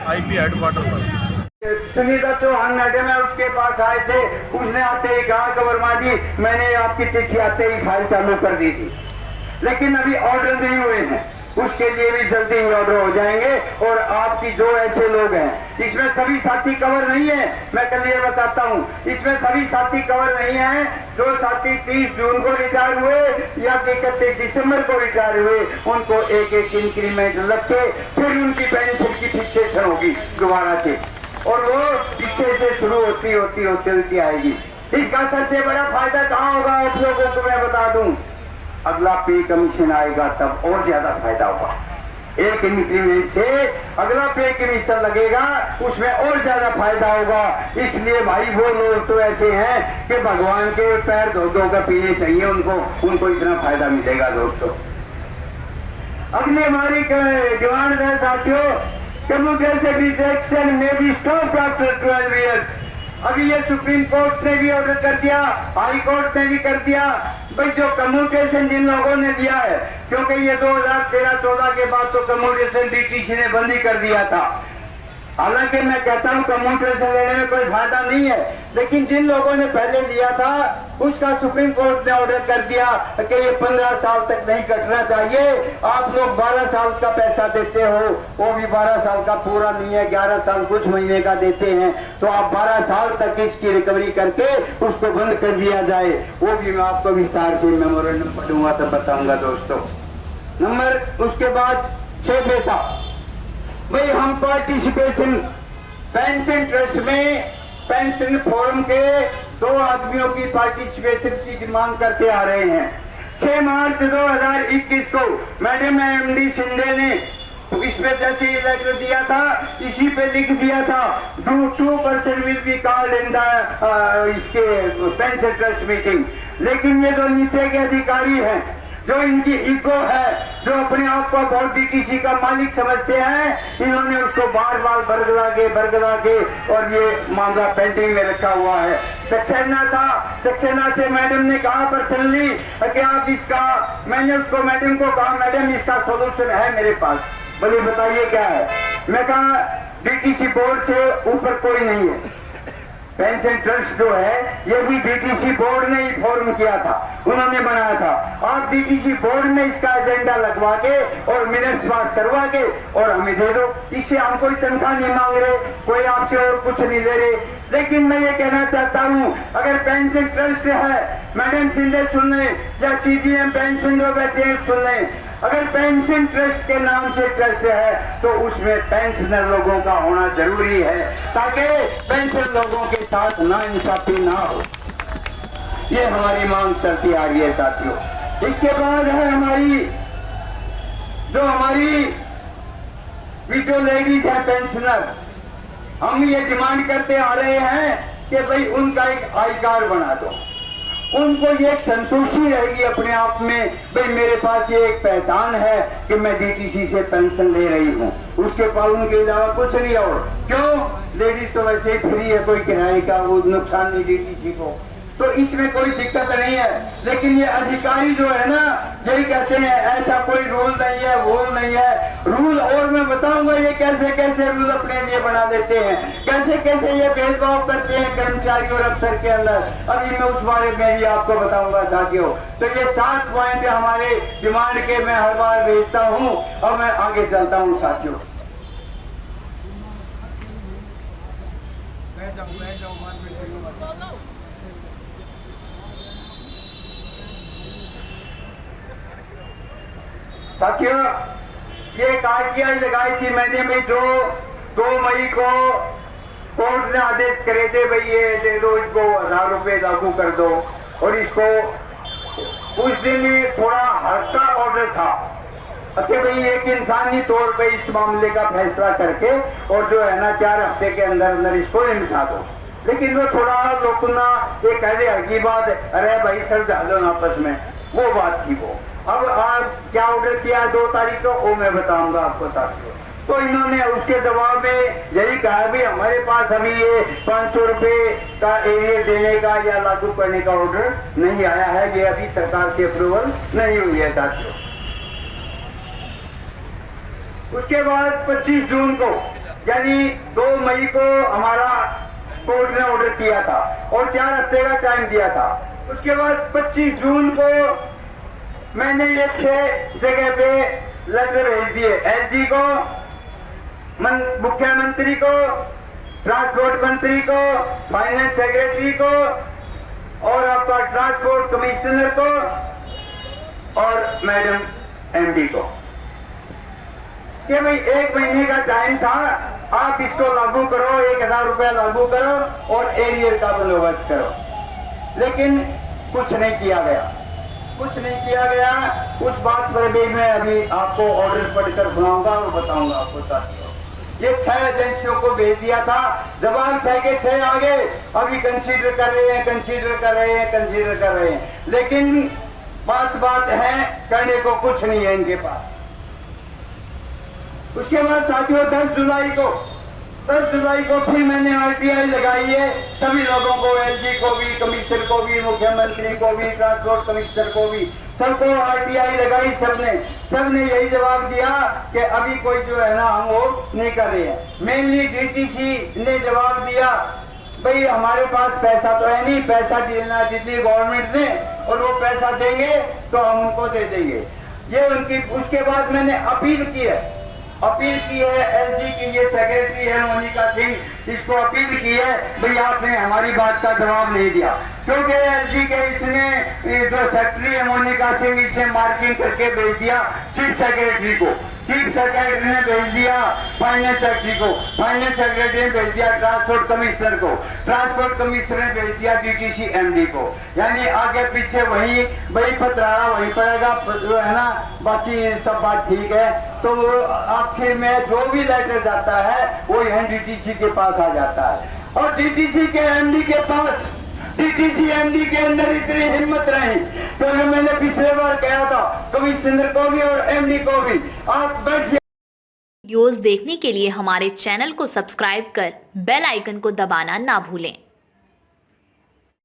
IP headquarter पर। Sunita Chauhan madam है, उसके पास आए थे। उसने आते ही कहा कि वर्मा जी मैंने आपकी चिट्ठी आते ही फाइल चालू कर दी थी, लेकिन अभी ऑर्डर नहीं हुए हैं, उसके लिए भी जल्दी ही ऑर्डर हो जाएंगे। और आपकी जो ऐसे लोग हैं, इसमें सभी साथी कवर नहीं है, मैं कल ये बताता हूँ, इसमें सभी साथी कवर नहीं है। जो साथी 30 जून को रिटायर हुए या 31 दिसंबर को रिटायर हुए, उनको एक एक इंक्रीमेंट लग के फिर उनकी पेंशन की फिक्सेशन होगी दोबारा से, और वो पीछे से शुरू होती आएगी। इसका सबसे बड़ा फायदा कहाँ होगा आप लोगों को मैं बता दूं, अगला पे कमीशन आएगा तब और ज्यादा फायदा होगा। एक इंक्रीमेंट से अगला पे कमीशन लगेगा, उसमें और ज्यादा फायदा होगा। इसलिए भाई वो लोग तो ऐसे हैं कि भगवान के पैर धो धो कर पीने चाहिए उनको इतना फायदा मिलेगा दोस्तों। अगली हमारी डिमांड है साथियों, कम्युनिकेशन डिटेक्शन में भी स्टॉप आफ्टर 12 इयर्स। अभी ये सुप्रीम कोर्ट ने भी ऑर्डर कर दिया, हाई कोर्ट ने भी कर दिया भाई, जो कम्युनिकेशन जिन लोगों ने दिया है, क्योंकि ये 2013-14 के बाद तो कम्युनिकेशन डीटीसी ने बंद ही कर दिया था। हालांकि मैं कहता हूं कम्युनिकेशन लेने में कोई फायदा नहीं है, लेकिन जिन लोगों ने पहले लिया था उसका सुप्रीम कोर्ट ने ऑर्डर कर दिया कि ये 15 साल तक नहीं कटना चाहिए। आप लोग 12 साल का पैसा देते हो, वो भी 12 साल का पूरा नहीं है, 11 साल कुछ महीने का देते हैं, तो आप 12 साल तक इसकी रिकवरी करके उसको बंद कर दिया जाए। वो भी मैं आपको विस्तार से मेमोरेंडम पढ़ूंगा तो बताऊंगा दोस्तों। नंबर उसके बाद 6 पे था भाई, हम पार्टिसिपेशन पेंशन ट्रस्ट में पेंशन फोरम के 2 आदमियों की पार्टिसिपेशन की डिमांड करते आ रहे हैं। 6 मार्च 2021 को मैडम एमडी शिंदे ने इसमें जैसे ये लेटर दिया था, इसी पे लिख दिया था 2% will be called in the इसके पेंशन ट्रस्ट मीटिंग। लेकिन ये जो नीचे के अधिकारी हैं, जो इनकी इको है, जो अपने आप को बहुत डीटीसी का मालिक समझते हैं, इन्होंने उसको बार बार बरगला के और ये मामला पेंडिंग में रखा हुआ है। सक्सेना था, सक्सेना से मैडम ने कहा पर्सनली कि आप इसका, मैंने उसको मैडम को कहा मैडम इसका सोल्यूशन है मेरे पास, बोले बताइए क्या है। मैं कहा डीटीसी बोर्ड से ऊपर कोई नहीं है, पेंशन ट्रस्ट जो है ये भी डीटीसी बोर्ड ने ही फॉर्म किया था, उन्होंने बनाया था। आप डीटीसी बोर्ड में इसका एजेंडा लगवा के और मिनट्स पास करवा के और हमें दे दो, इससे हम कोई तनख्वाह नहीं मांग रहे, कोई आपसे और कुछ नहीं दे रहे। लेकिन मैं ये कहना चाहता हूँ, अगर पेंशन ट्रस्ट है, मैडम शिंदे सुन लें या सीजीएम पेंशन जो बैठे हैं सुन लें, अगर पेंशन ट्रस्ट के नाम से ट्रस्ट है तो उसमें पेंशनर लोगों का होना जरूरी है, ताकि पेंशन लोगों के साथ नाइंसाफी ना हो। ये हमारी मांग चलती आ रही है साथियों। इसके बाद है हमारी विडो लेडीज है पेंशनर, हम ये डिमांड करते आ रहे हैं कि भाई उनका एक आई कार्ड बना दो, उनको ये एक संतुष्टि रहेगी अपने आप में, भाई मेरे पास ये एक पहचान है कि मैं डीटीसी से पेंशन ले रही हूँ, उसके पास उनके अलावा कुछ नहीं। और क्यों, लेडीज तो वैसे ही फ्री है, कोई किराए का वो नुकसान नहीं डीटीसी को, तो इसमें कोई दिक्कत नहीं है। लेकिन ये अधिकारी जो है ना, यही कहते हैं ऐसा कोई रूल नहीं है, वो नहीं है रूल, और मैं बताऊंगा ये कैसे कैसे रूल अपने लिए बना देते हैं, कैसे कैसे ये भेदभाव करते हैं कर्मचारी और अफसर के अंदर। अभी मैं उस बारे में भी आपको बताऊंगा साथियों। तो ये 7 पॉइंट हमारे डिमांड के मैं हर बार भेजता हूँ और मैं आगे चलता हूँ साथियों। साथियों ये कार्रवाई लगाई थी मैंने भाई 2 मई को कोर्ट ने आदेश करे थे भाई ये दे दो, इसको 1000 रुपए लागू कर दो, और इसको उस दिन थोड़ा हल्का ऑर्डर था कि भाई एक इंसानी तौर पे इस मामले का फैसला करके और जो है ना 4 हफ्ते के अंदर अंदर इसको निपटा दो। लेकिन वो थोड़ा लोग ना ये कह दे हल्की बात, अरे भाई सर डालो ना आपस में, वो बात थी वो। अब क्या ऑर्डर किया 2 तारीख को, वो मैं बताऊंगा आपको साथियों। तो इन्होंने उसके जवाब में यही कहा भी हमारे पास अभी ये 500 रुपए का एरियर देने का या लागू करने का ऑर्डर नहीं आया है, ये अभी सरकार से अप्रूवल नहीं हुई है साथियों। उसके बाद 25 जून को यानी 2 मई को हमारा कोर्ट ने ऑर्डर किया था और 4 हफ्ते का टाइम दिया था। उसके बाद 25 जून को मैंने ये 6 जगह पे लेटर भेज दिए, एसजी को, मुख्यमंत्री को, ट्रांसपोर्ट मंत्री को, फाइनेंस सेक्रेटरी को और आपका ट्रांसपोर्ट कमिश्नर को और मैडम एमडी को कि भाई 1 महीने का टाइम था, आप इसको लागू करो, 1000 रुपया लागू करो और एरियर का बंदोबस्त करो। लेकिन कुछ नहीं किया गया, कुछ नहीं किया गया। उस बात पर भी मैं अभी आपको ऑर्डर पढ़कर सुनाऊंगा और बताऊंगा आपको साथियों। ये 6 एजेंसियों को भेज दिया था, जवाब 6 के 6 आ गए, अभी कंसीडर कर रहे हैं, कंसीडर कर रहे हैं, कंसीडर कर रहे हैं। लेकिन बात है, करने को कुछ नहीं है इनके पास। उसके बाद साथियों 10 जुलाई को फिर मैंने आरटीआई लगाई है सभी लोगों को, एलजी को भी, कमिश्नर को भी, मुख्यमंत्री को भी, ट्रांसपोर्ट कमिश्नर को भी, सबको आरटीआई लगाई। सबने यही जवाब दिया कि अभी कोई जो है ना हम वो नहीं कर रहे हैं। मेनली डीटीसी ने जवाब दिया भाई हमारे पास पैसा तो है नहीं, पैसा देना दिल्ली गवर्नमेंट ने और वो पैसा देंगे तो हम उनको दे देंगे, ये उनकी। उसके बाद मैंने अपील की है एलजी की, ये सेक्रेटरी है मोनिका सिंह, इसको अपील की है भाई आपने हमारी बात का जवाब नहीं दिया, क्योंकि एलजी के इसने जो सेक्रेटरी है मोनिका सिंह, इसे मार्किंग करके भेज दिया चीफ सेक्रेटरी को, चीफ सेक्रेटरी ने भेज दिया फाइनेंस सेक्रेटरी को, फाइनेंस सेक्रेटरी ने भेज दिया ट्रांसपोर्ट कमिश्नर को, ट्रांसपोर्ट कमिश्नर ने भेज दिया डीटीसी एमडी को। यानी आगे पीछे वही पतराड़ा वही पड़ेगा, जो है ना, बाकी सब बात ठीक है। तो आखिर में जो भी लेटर जाता है वो यहाँ डीटीसी के पास आ जाता है और डीटीसी के एमडी के पास, डीटीसी एमडी के अंदर इतनी हिम्मत रही, क्योंकि मैंने पिछले बार कहा था कमिश्नर को भी और एमडी को भी, आप बैठिए। वीडियोस देखने के लिए हमारे चैनल को सब्सक्राइब कर बेल आइकन को दबाना ना भूलें।